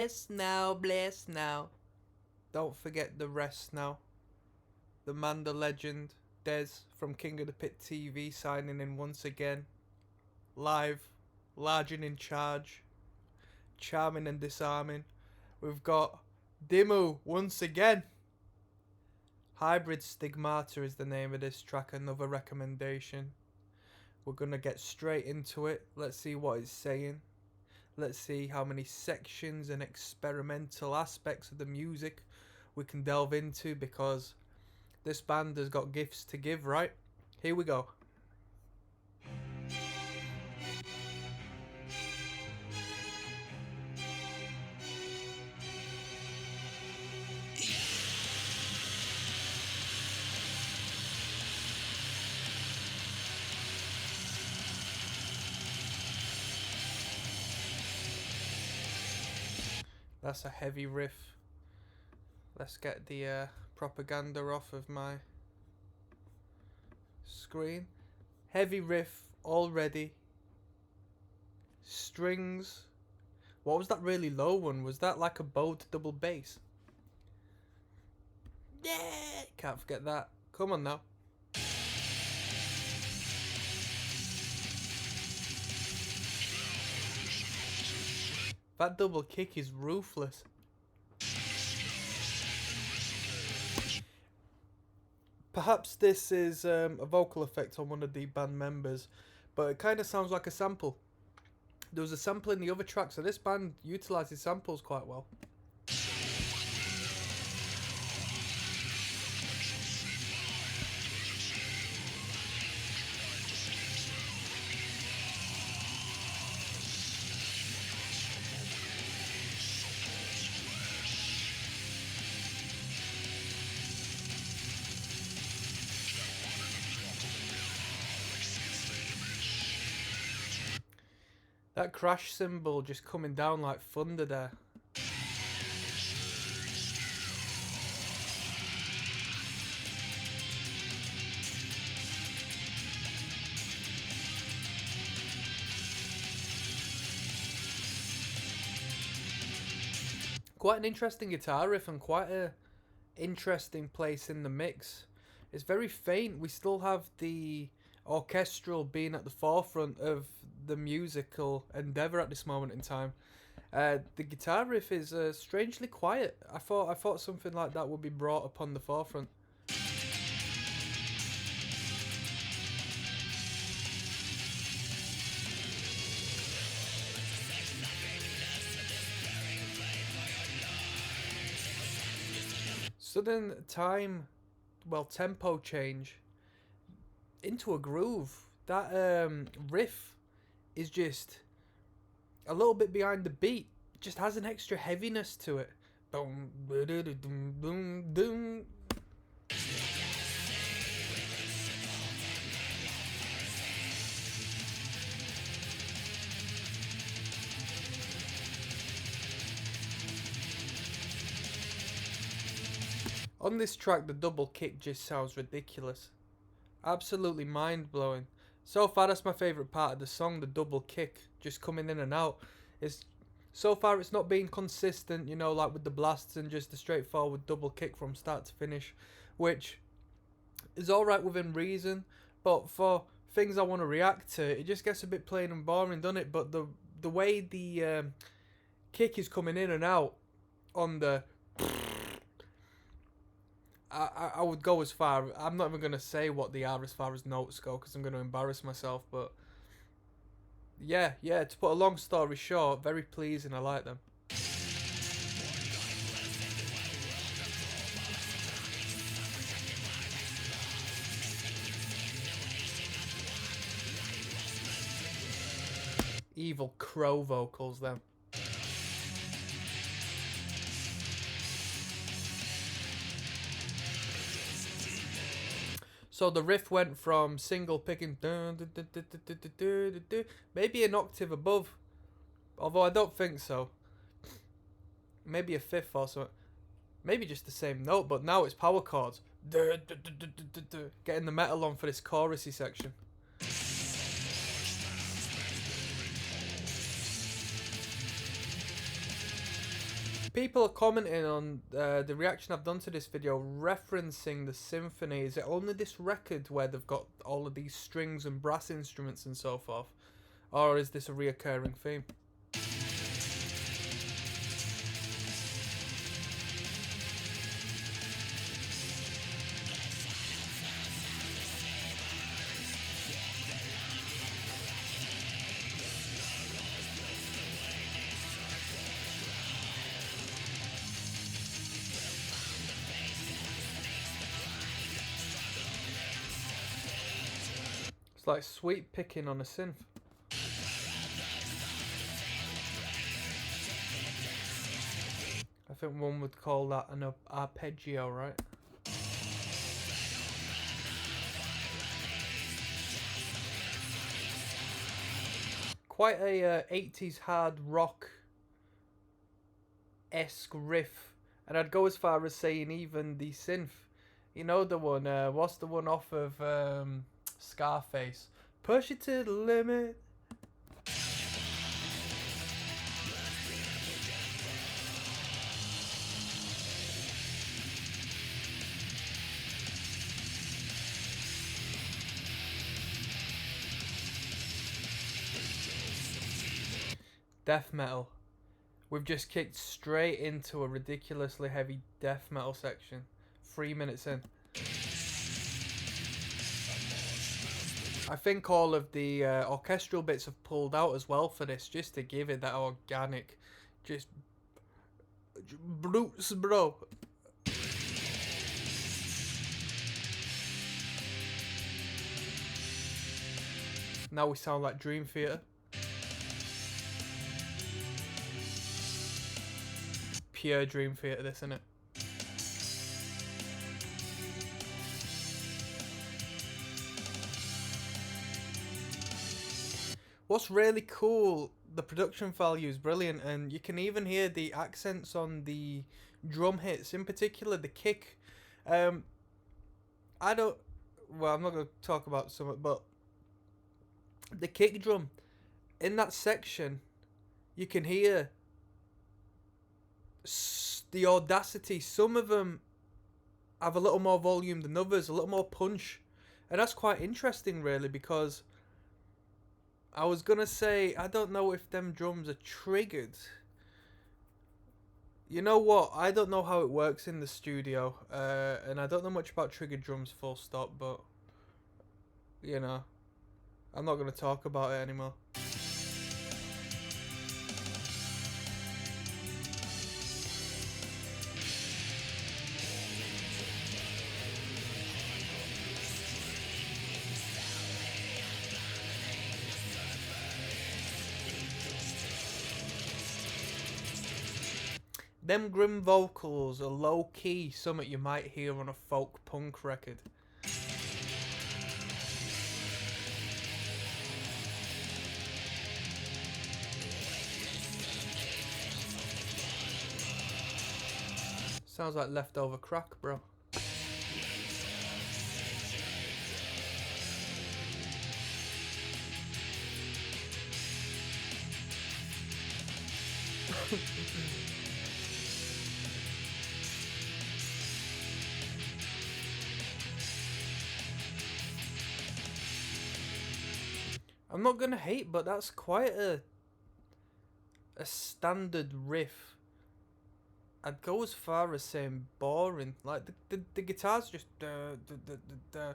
Bless now. Don't forget the rest now. The man, the legend, Des from King of the Pit TV signing in once again. Live, large and in charge, charming and disarming. We've got Dimmu once again. Hybrid Stigmata is the name of this track, another recommendation. We're gonna get straight into it. Let's see what it's saying. Let's see how many sections and experimental aspects of the music we can delve into, because this band has got gifts to give, right? Here we go. That's a heavy riff. Let's get the propaganda off of my screen. Heavy riff already. Strings. What was that really low one? Was that like a bowed double bass? Yeah! Can't forget that. Come on now. That double kick is ruthless. Perhaps this is a vocal effect on one of the band members, but it kind of sounds like a sample. There was a sample in the other track, so this band utilises samples quite well. That crash cymbal just coming down like thunder there. Quite an interesting guitar riff and quite a interesting place in the mix. It's very faint. We still have the orchestral being at the forefront of the musical endeavour at this moment in time. The guitar riff is strangely quiet. I thought something like that would be brought upon the forefront. Sudden tempo change into a groove. That riff is just a little bit behind the beat. It just has an extra heaviness to it. Boom, boom, boom, boom. On this track, the double kick just sounds ridiculous. Absolutely mind-blowing. So far, that's my favourite part of the song, the double kick, just coming in and out. So far, it's not been consistent, you know, like with the blasts and just the straightforward double kick from start to finish, which is alright within reason, but for things I want to react to, it just gets a bit plain and boring, doesn't it? But the way the kick is coming in and out on the... I would go as far. I'm not even going to say what they are as far as notes go, because I'm going to embarrass myself. But yeah, to put a long story short, very pleasing. I like them. Evil crow vocals, them. So the riff went from single picking maybe an octave above, although I don't think so. Maybe a fifth or something. Maybe just the same note, but now it's power chords. Getting the metal on for this chorusy section. People are commenting on the reaction I've done to this video, referencing the symphony. Is it only this record where they've got all of these strings and brass instruments and so forth? Or is this a reoccurring theme? It's like sweet picking on a synth. I think one would call that an arpeggio, right? Quite a 80s hard rock-esque riff. And I'd go as far as saying even the synth. You know the one, what's the one off of Scarface? Push it to the limit. Death metal. We've just kicked straight into a ridiculously heavy death metal section. 3 minutes in. I think all of the orchestral bits have pulled out as well for this, just to give it that organic, just brutes, bro. Now we sound like Dream Theater. Pure Dream Theater, this, isn't it? What's really cool, the production value is brilliant, and you can even hear the accents on the drum hits, in particular the kick. I'm not going to talk about some, but the kick drum in that section, you can hear the audacity. Some of them have a little more volume than others, a little more punch, and that's quite interesting, really, because I was gonna say, I don't know if them drums are triggered. You know what? I don't know how it works in the studio, and I don't know much about triggered drums, full stop, but, you know, I'm not gonna talk about it anymore. Them grim vocals are low-key something you might hear on a folk punk record. Sounds like leftover crack, bro. I'm not gonna hate, but that's quite a standard riff. I'd go as far as saying boring. Like the guitar's just I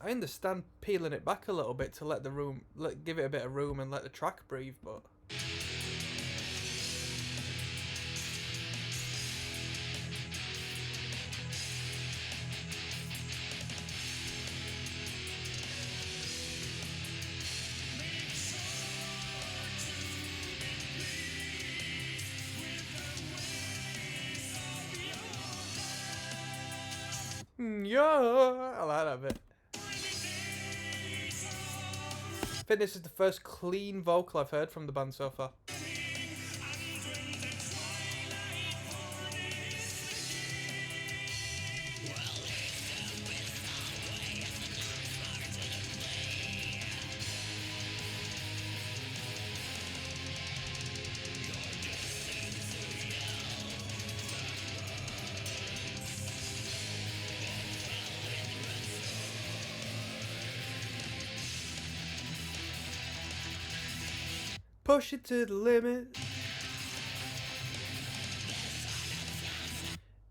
understand peeling it back a little bit to let the room, give it a bit of room and let the track breathe, but yeah, I like that bit. I think this is the first clean vocal I've heard from the band so far. push it to the limit.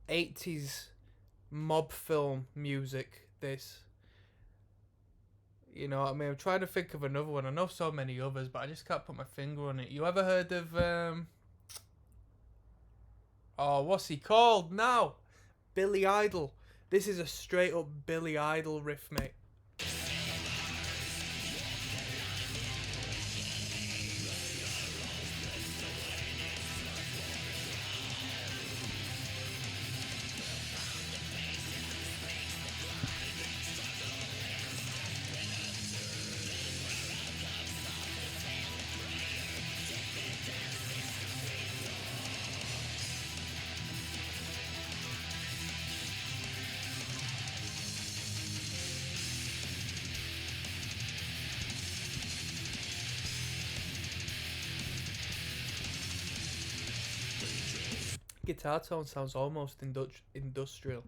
80s mob film music, this. You know what I mean? I'm trying to think of another one. I know so many others, but I just can't put my finger on it. You ever heard of, oh, what's he called now? Billy Idol. This is a straight up Billy Idol riff, mate. Guitar tone sounds almost industrial.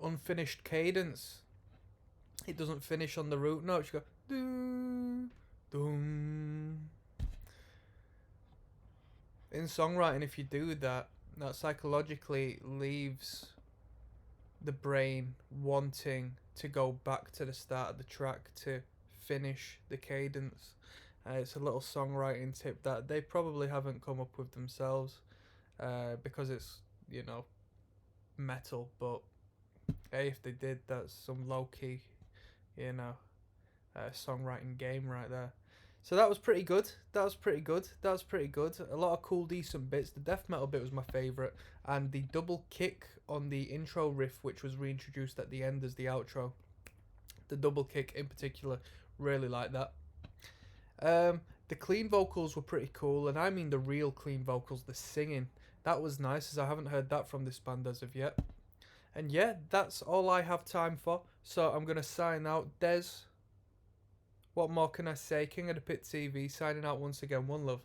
Unfinished cadence. It doesn't finish on the root note. You go doo, doom. In songwriting, if you do that, that psychologically leaves the brain wanting to go back to the start of the track to finish the cadence. It's a little songwriting tip that they probably haven't come up with themselves, because it's, you know, metal, but hey, if they did, that's some low-key, you know, songwriting game right there. So that was pretty good. That was pretty good. A lot of cool, decent bits. The death metal bit was my favourite, and the double kick on the intro riff, which was reintroduced at the end as the outro. The double kick in particular, really like that. The clean vocals were pretty cool, and I mean the real clean vocals, the singing. That was nice, as I haven't heard that from this band as of yet. And yeah, that's all I have time for. So I'm going to sign out. Des, what more can I say? King of the Pit TV, signing out once again. One love.